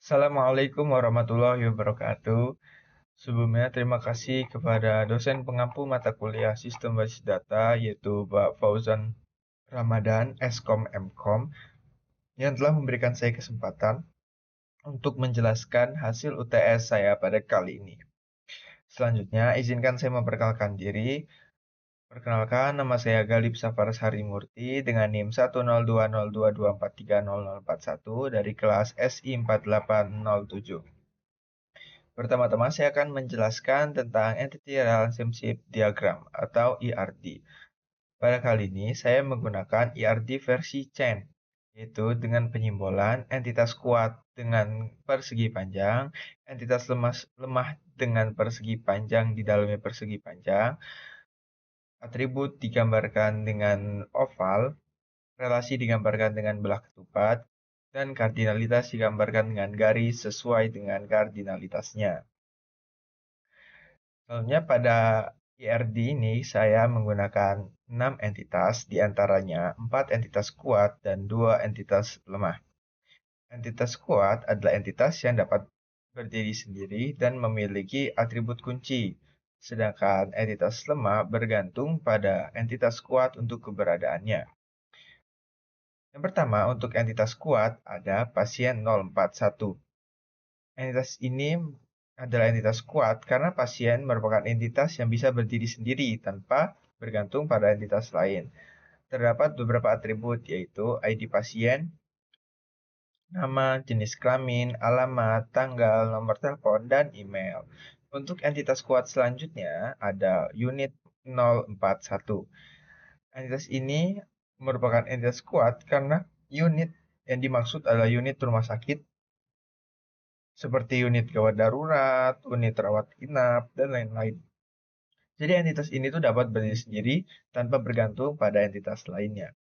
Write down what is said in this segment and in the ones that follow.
Assalamualaikum warahmatullahi wabarakatuh. Sebelumnya terima kasih kepada dosen pengampu mata kuliah Sistem Basis Data yaitu Pak Fauzan Ramadan, Eskom Mkom, yang telah memberikan saya kesempatan untuk menjelaskan hasil UTS saya pada kali ini. Selanjutnya, izinkan saya memperkenalkan diri. Perkenalkan, nama saya Galib Safaras Harimurti dengan NIM 10202243041 dari kelas SI 4807. Pertama-tama saya akan menjelaskan tentang Entity Relationship Diagram atau ERD. Pada kali ini saya menggunakan ERD versi Chain, yaitu dengan penyimbolan entitas kuat dengan persegi panjang, entitas lemah dengan persegi panjang di dalamnya persegi panjang, atribut digambarkan dengan oval, relasi digambarkan dengan belah ketupat, dan kardinalitas digambarkan dengan garis sesuai dengan kardinalitasnya. Soalnya pada IRD ini saya menggunakan 6 entitas, diantaranya 4 entitas kuat dan 2 entitas lemah. Entitas kuat adalah entitas yang dapat berdiri sendiri dan memiliki atribut kunci, sedangkan entitas lemah bergantung pada entitas kuat untuk keberadaannya. Yang pertama, untuk entitas kuat ada pasien 041. Entitas ini adalah entitas kuat karena pasien merupakan entitas yang bisa berdiri sendiri tanpa bergantung pada entitas lain. Terdapat beberapa atribut yaitu ID pasien, nama, jenis kelamin, alamat, tanggal, nomor telepon, dan email. Untuk entitas kuat selanjutnya ada unit 041. Entitas ini merupakan entitas kuat karena unit yang dimaksud adalah unit rumah sakit seperti unit gawat darurat, unit rawat inap, dan lain-lain. Jadi entitas ini tuh dapat berdiri sendiri tanpa bergantung pada entitas lainnya.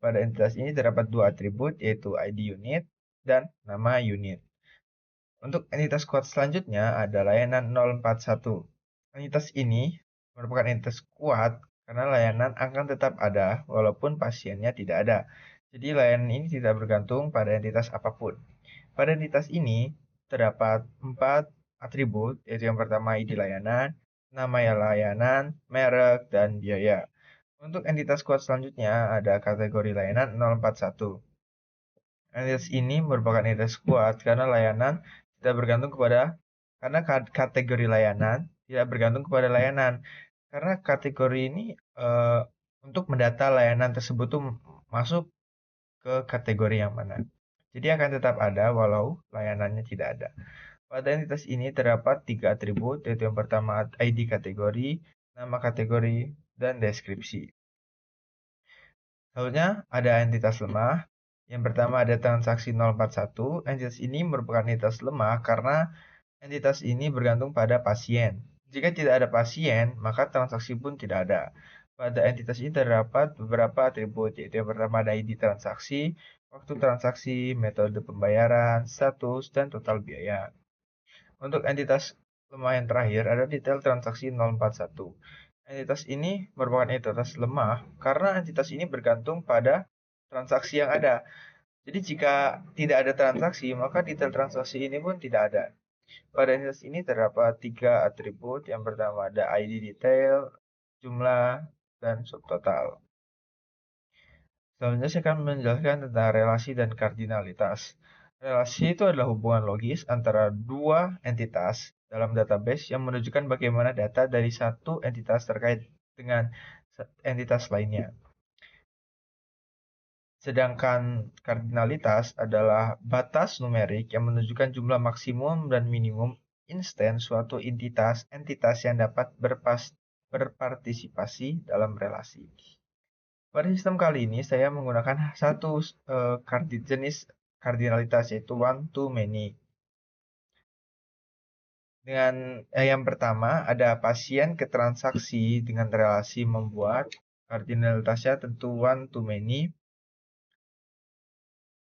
Pada entitas ini terdapat dua atribut yaitu ID unit dan nama unit. Untuk entitas kuat selanjutnya ada layanan 041. Entitas ini merupakan entitas kuat karena layanan akan tetap ada walaupun pasiennya tidak ada. Jadi layanan ini tidak bergantung pada entitas apapun. Pada entitas ini terdapat 4 atribut, yaitu yang pertama ID layanan, nama layanan, merek, dan biaya. Untuk entitas kuat selanjutnya ada kategori layanan 041. Entitas ini merupakan entitas kuat karena layanan tidak bergantung kepada karena kategori layanan tidak bergantung kepada layanan. Karena kategori ini untuk mendata layanan tersebut tuh masuk ke kategori yang mana. Jadi akan tetap ada walau layanannya tidak ada. Pada entitas ini terdapat 3 atribut, yaitu yang pertama ID kategori, nama kategori, dan deskripsi. Selanjutnya ada entitas lemah. Yang pertama ada transaksi 041. Entitas ini merupakan entitas lemah karena entitas ini bergantung pada pasien. Jika tidak ada pasien, maka transaksi pun tidak ada. Pada entitas ini terdapat beberapa atribut, yaitu yang pertama ada ID transaksi, waktu transaksi, metode pembayaran, status, dan total biaya. Untuk entitas lemah yang terakhir ada detail transaksi 041. Entitas ini merupakan entitas lemah karena entitas ini bergantung pada transaksi yang ada. Jadi jika tidak ada transaksi, maka detail transaksi ini pun tidak ada. Pada entitas ini terdapat 3 atribut. Yang pertama ada ID detail, jumlah, dan subtotal. Selanjutnya saya akan menjelaskan tentang relasi dan kardinalitas. Relasi itu adalah hubungan logis antara dua entitas dalam database yang menunjukkan bagaimana data dari satu entitas terkait dengan entitas lainnya. Sedangkan kardinalitas adalah batas numerik yang menunjukkan jumlah maksimum dan minimum instance suatu entitas yang dapat berpartisipasi dalam relasi. Pada sistem kali ini saya menggunakan satu jenis kardinalitas yaitu one to many. Dengan yang pertama ada pasien ke transaksi dengan relasi membuat kardinalitasnya tentu one to many.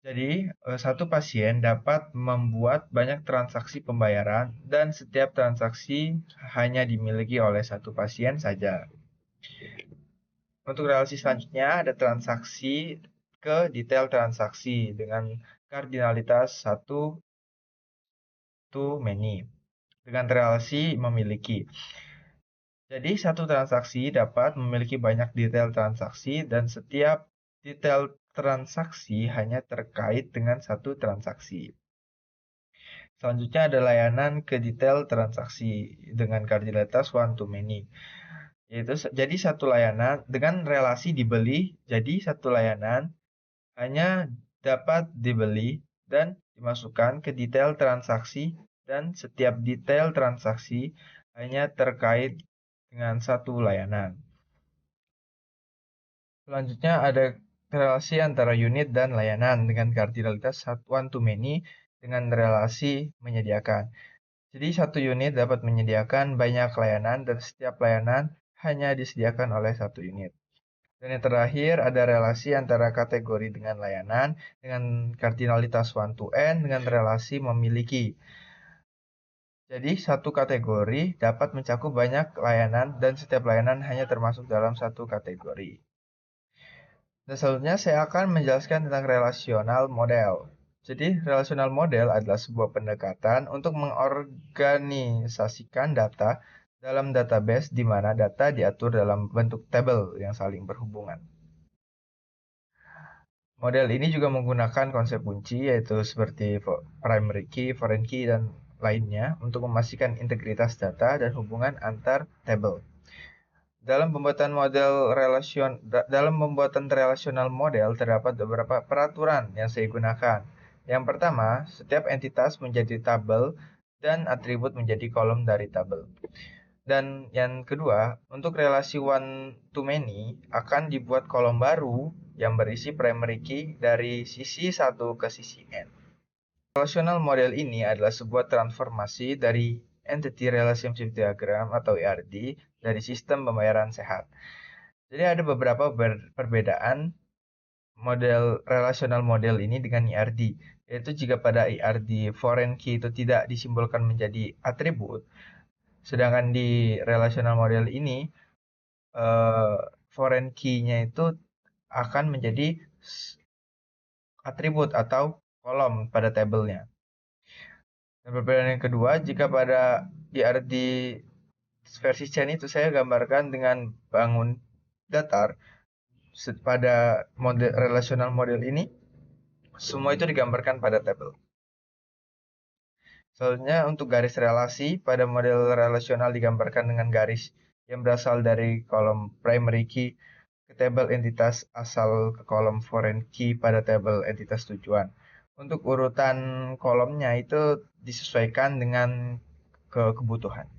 Jadi satu pasien dapat membuat banyak transaksi pembayaran dan setiap transaksi hanya dimiliki oleh satu pasien saja. Untuk relasi selanjutnya ada transaksi ke detail transaksi dengan kardinalitas 1 to many dengan relasi memiliki. Jadi satu transaksi dapat memiliki banyak detail transaksi dan setiap detail transaksi hanya terkait dengan satu transaksi. Selanjutnya ada layanan ke detail transaksi dengan kardinalitas one to many. Jadi satu layanan dengan relasi dibeli, jadi satu layanan hanya dapat dibeli dan dimasukkan ke detail transaksi dan setiap detail transaksi hanya terkait dengan satu layanan. Selanjutnya ada relasi antara unit dan layanan dengan kardinalitas one to many dengan relasi menyediakan. Jadi satu unit dapat menyediakan banyak layanan dan setiap layanan hanya disediakan oleh satu unit. Dan yang terakhir ada relasi antara kategori dengan layanan dengan kardinalitas one to n dengan relasi memiliki. Jadi satu kategori dapat mencakup banyak layanan dan setiap layanan hanya termasuk dalam satu kategori. Dan selanjutnya saya akan menjelaskan tentang relational model. Jadi relational model adalah sebuah pendekatan untuk mengorganisasikan data dalam database di mana data diatur dalam bentuk tabel yang saling berhubungan. Model ini juga menggunakan konsep kunci yaitu seperti primary key, foreign key, dan lainnya untuk memastikan integritas data dan hubungan antar tabel. Dalam pembuatan relational model terdapat beberapa peraturan yang saya gunakan. Yang pertama, setiap entitas menjadi tabel dan atribut menjadi kolom dari tabel. Dan yang kedua, untuk relasi one to many akan dibuat kolom baru yang berisi primary key dari sisi 1 ke sisi n. Relational model ini adalah sebuah transformasi dari Entity Relationship Diagram atau ERD dari sistem pembayaran sehat. Jadi ada beberapa perbedaan model relational model ini dengan ERD, yaitu jika pada ERD foreign key itu tidak disimbolkan menjadi atribut, sedangkan di relational model ini foreign key-nya itu akan menjadi atribut atau kolom pada tabelnya. Dan perbedaan yang kedua, jika pada ERD versi Chen itu saya gambarkan dengan bangun datar, pada model relational model ini semua itu digambarkan pada tabel. Selanjutnya untuk garis relasi, pada model relasional digambarkan dengan garis yang berasal dari kolom primary key ke tabel entitas asal ke kolom foreign key pada tabel entitas tujuan. Untuk urutan kolomnya itu disesuaikan dengan kebutuhan.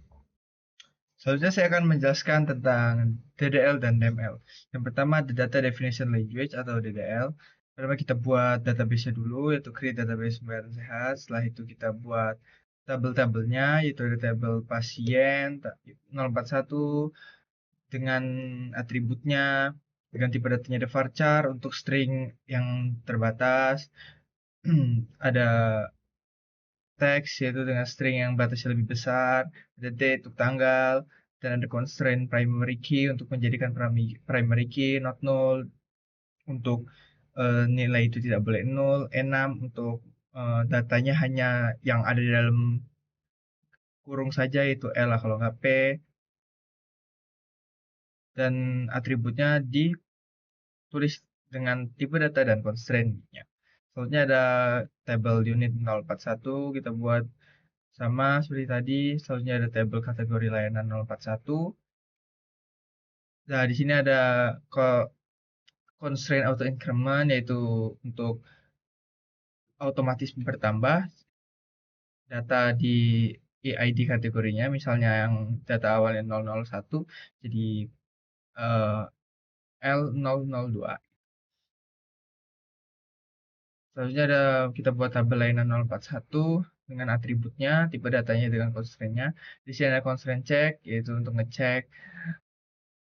Selanjutnya saya akan menjelaskan tentang DDL dan DML. Yang pertama the Data Definition Language atau DDL. Pertama kita buat database-nya dulu, yaitu create database pembayaran sehat. Setelah itu kita buat tabel-tabelnya, yaitu ada tabel pasien 041 dengan atributnya, dengan tipe datanya ada varchar untuk string yang terbatas. Ada teks yaitu dengan string yang batasnya lebih besar, ada date untuk tanggal, dan ada constraint primary key untuk menjadikan primary key not null untuk nilai itu tidak boleh null, enum untuk datanya hanya yang ada di dalam kurung saja yaitu L kalau nggak P, dan atributnya ditulis dengan tipe data dan constraint-nya. Selanjutnya ada table unit 041 kita buat sama seperti tadi. Selanjutnya ada tabel kategori layanan 041. Nah, di sini ada constraint auto increment yaitu untuk otomatis bertambah data di EID kategorinya, misalnya yang data awalnya 001 jadi L002. Selanjutnya ada kita buat tabel layanan 041 dengan atributnya, tipe datanya dengan constraint-nya. Di sini ada constraint check, yaitu untuk ngecek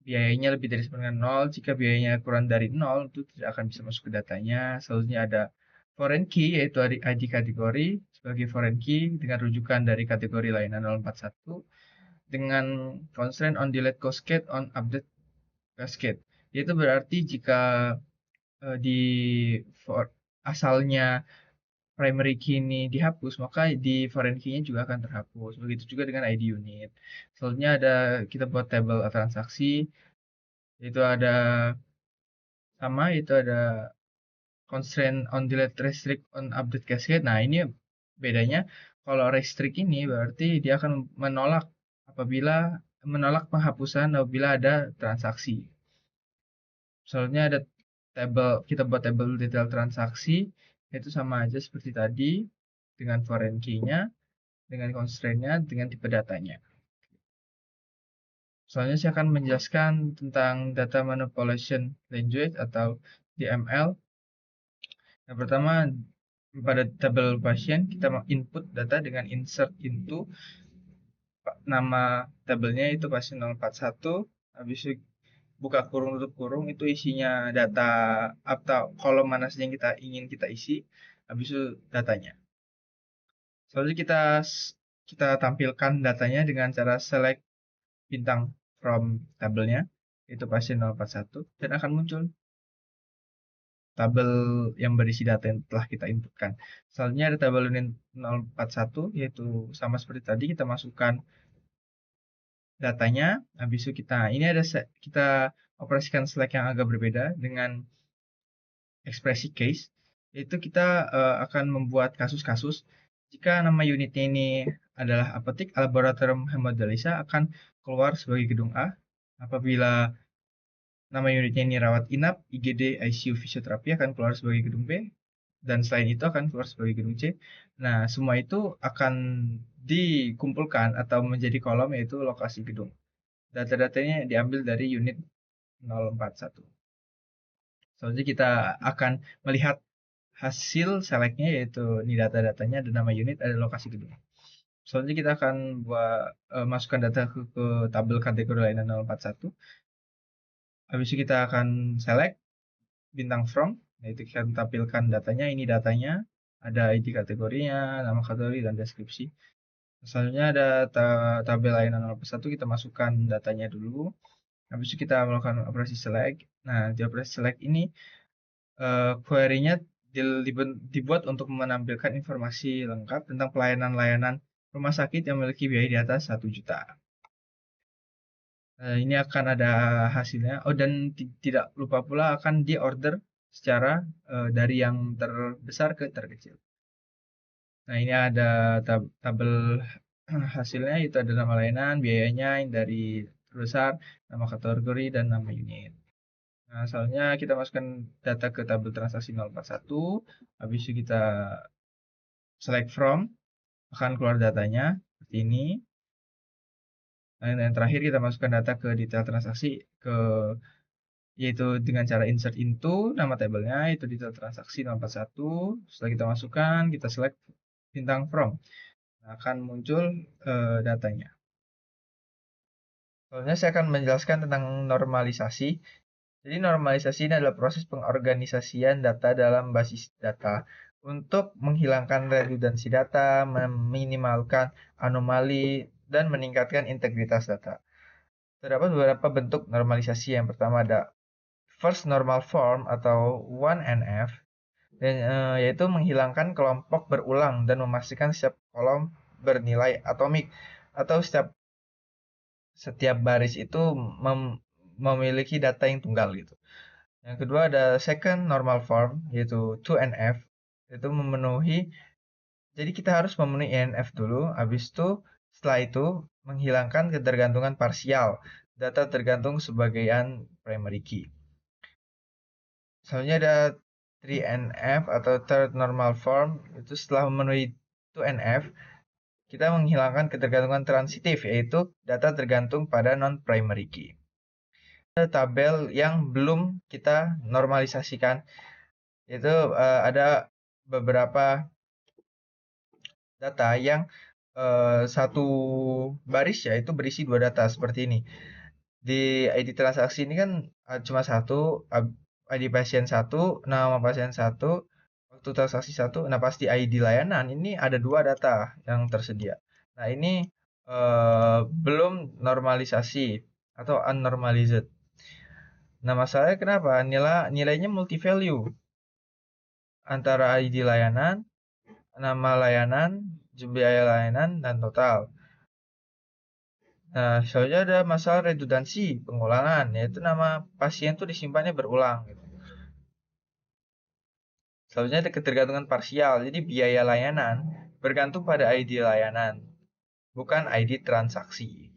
biayanya lebih dari sama dengan 0. Jika biayanya kurang dari 0, itu tidak akan bisa masuk ke datanya. Selanjutnya ada foreign key, yaitu ID kategori sebagai foreign key dengan rujukan dari kategori layanan 041 dengan constraint on delete cascade on update cascade. Yaitu berarti jika di asalnya primary key ini dihapus, maka di foreign key-nya juga akan terhapus. Begitu juga dengan ID unit. Selanjutnya kita buat table transaksi, itu ada constraint on delete, restrict on update cascade. Nah, ini bedanya kalau restrict ini berarti dia akan menolak penghapusan apabila ada transaksi. Soalnya kita buat table detail transaksi, itu sama aja seperti tadi dengan foreign key-nya, dengan constraint-nya, dengan tipe datanya. Soalnya saya akan menjelaskan tentang data manipulation language atau DML. Yang pertama, pada tabel pasien kita input data dengan insert into nama tabelnya itu pasien 041, habis itu buka kurung tutup kurung, itu isinya data atau kolom mana saja yang ingin kita isi, habis itu datanya. Selanjutnya kita tampilkan datanya dengan cara select bintang from tabelnya, itu pasien 041, dan akan muncul tabel yang berisi data yang telah kita inputkan. Selanjutnya ada tabel unit 041, yaitu sama seperti tadi, kita masukkan datanya, habis itu kita operasikan select yang agak berbeda dengan ekspresi case, yaitu kita akan membuat kasus-kasus jika nama unitnya ini adalah apotek laboratorium hemodialisa akan keluar sebagai gedung A, apabila nama unitnya ini rawat inap, IGD, ICU, fisioterapi akan keluar sebagai gedung B, dan selain itu akan keluar sebagai gedung C. Nah, semua itu akan dikumpulkan atau menjadi kolom, yaitu lokasi gedung. Data-datanya diambil dari unit 041. Selanjutnya kita akan melihat hasil selectnya, yaitu ini data-datanya, ada nama unit, ada lokasi gedung. Selanjutnya kita akan masukkan data ke tabel kategori layanan 041. Habis itu kita akan select bintang from, yaitu kita tampilkan datanya, ini datanya, ada ID kategorinya, nama kategori, dan deskripsi. Selanjutnya ada tabel layanan 041, kita masukkan datanya dulu. Habis itu kita melakukan operasi select. Nah, di operasi select ini query-nya dibuat untuk menampilkan informasi lengkap tentang pelayanan-layanan rumah sakit yang memiliki biaya di atas 1 juta. Ini akan ada hasilnya. Oh, dan tidak lupa pula akan diorder secara dari yang terbesar ke terkecil. Nah, ini ada tabel hasilnya, itu ada nama layanan, biayanya yang dari terbesar, nama kategori, dan nama unit. Nah, soalnya kita masukkan data ke tabel transaksi 041, habis itu kita select from, akan keluar datanya seperti ini. Nah, yang terakhir kita masukkan data ke detail transaksi, yaitu dengan cara insert into nama tabelnya, itu detail transaksi 041. Setelah kita masukkan, kita select bintang from. Nah, akan muncul datanya. Soalnya saya akan menjelaskan tentang normalisasi. Jadi normalisasi ini adalah proses pengorganisasian data dalam basis data untuk menghilangkan redundansi data, meminimalkan anomali, dan meningkatkan integritas data. Terdapat beberapa bentuk normalisasi. Yang pertama ada first normal form atau 1NF, yaitu menghilangkan kelompok berulang dan memastikan setiap kolom bernilai atomik, atau setiap baris itu memiliki data yang tunggal gitu. Yang kedua ada second normal form, yaitu 2NF, itu jadi kita harus memenuhi ENF dulu, habis itu setelah itu menghilangkan ketergantungan parsial, data tergantung sebagian primary key. Selanjutnya ada 3NF atau third normal form, itu setelah memenuhi 2NF, kita menghilangkan ketergantungan transitif, yaitu data tergantung pada non-primary key. Tabel yang belum kita normalisasikan, itu ada beberapa data yang satu baris ya itu berisi dua data seperti ini. Di ID transaksi ini kan cuma satu, ID pasien satu, nama pasien satu, waktu transaksi satu. Nah, pasti ID layanan ini ada dua data yang tersedia. Nah, ini belum normalisasi atau unnormalized. Nah, masalahnya kenapa? Nilainya multi value antara ID layanan nama layanan, biaya layanan, dan total. Nah, selanjutnya ada masalah redundansi, pengulangan, yaitu nama pasien itu disimpannya berulang, gitu. Selanjutnya ada ketergantungan parsial, jadi biaya layanan bergantung pada ID layanan, bukan ID transaksi.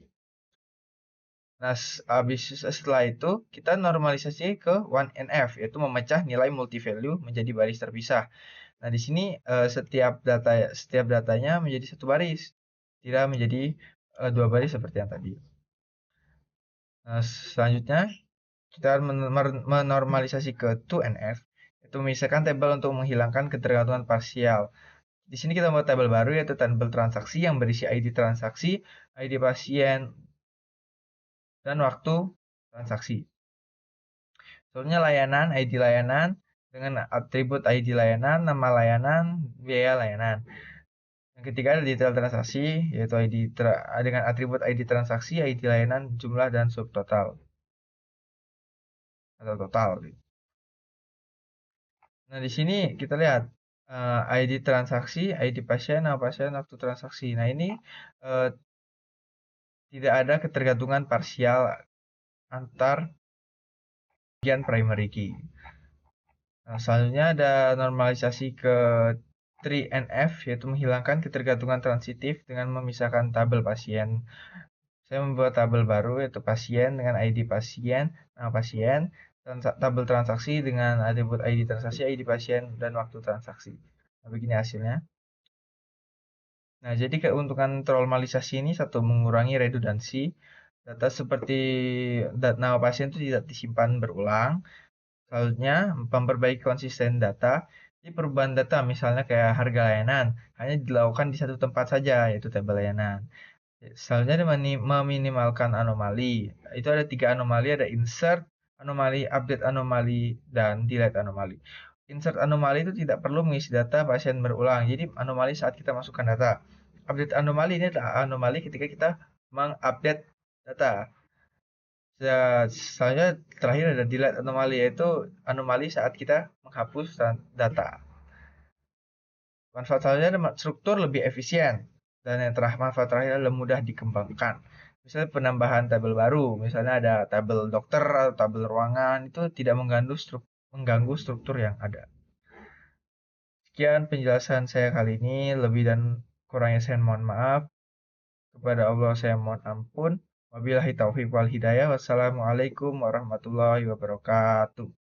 Nah, setelah itu kita normalisasi ke 1NF, yaitu memecah nilai multivalue menjadi baris terpisah. Nah, di sini setiap datanya menjadi satu baris, tidak menjadi dua baris seperti yang tadi. Nah, selanjutnya kita menormalisasi ke 2NF, itu memisahkan tabel untuk menghilangkan ketergantungan parsial. Di sini kita membuat tabel baru yaitu tabel transaksi yang berisi ID transaksi, ID pasien, dan waktu transaksi. Soalnya layanan, ID layanan, dengan atribut ID layanan, nama layanan, biaya layanan. Yang ketiga ada detail transaksi, yaitu dengan atribut ID transaksi, ID layanan, jumlah, dan subtotal. Atau total. Nah, di sini kita lihat ID transaksi, ID pasien, nama pasien, waktu transaksi. Nah, ini eh, tidak ada ketergantungan parsial antar bagian primary key. Nah, selanjutnya ada normalisasi ke 3NF, yaitu menghilangkan ketergantungan transitif dengan memisahkan tabel pasien. Saya membuat tabel baru, yaitu pasien dengan ID pasien, nama pasien, dan tabel transaksi dengan atribut ID transaksi, ID pasien, dan waktu transaksi. Nah, begini hasilnya. Nah, jadi keuntungan normalisasi ini satu, mengurangi redundansi. Data seperti nama pasien itu tidak disimpan berulang. Selanjutnya, memperbaiki konsisten data. Jadi perubahan data misalnya kayak harga layanan hanya dilakukan di satu tempat saja, yaitu tabel layanan. Selanjutnya, meminimalkan anomali. Itu ada 3 anomali, ada insert anomali, update anomali, dan delete anomali. Insert anomali itu tidak perlu mengisi data pasien berulang. Jadi anomali saat kita masukkan data. Update anomali ini adalah anomali ketika kita mengupdate data. Selanjutnya terakhir ada delete anomali, yaitu anomali saat kita menghapus data. Manfaat selanjutnya ada struktur lebih efisien. Dan yang manfaat terakhir adalah mudah dikembangkan. Misalnya penambahan tabel baru, misalnya ada tabel dokter atau tabel ruangan, itu tidak mengganggu struktur yang ada. Sekian penjelasan saya kali ini, lebih dan kurangnya saya mohon maaf. Kepada Allah saya mohon ampun. Wabillahi taufiq wal hidayah. Wassalamualaikum warahmatullahi wabarakatuh.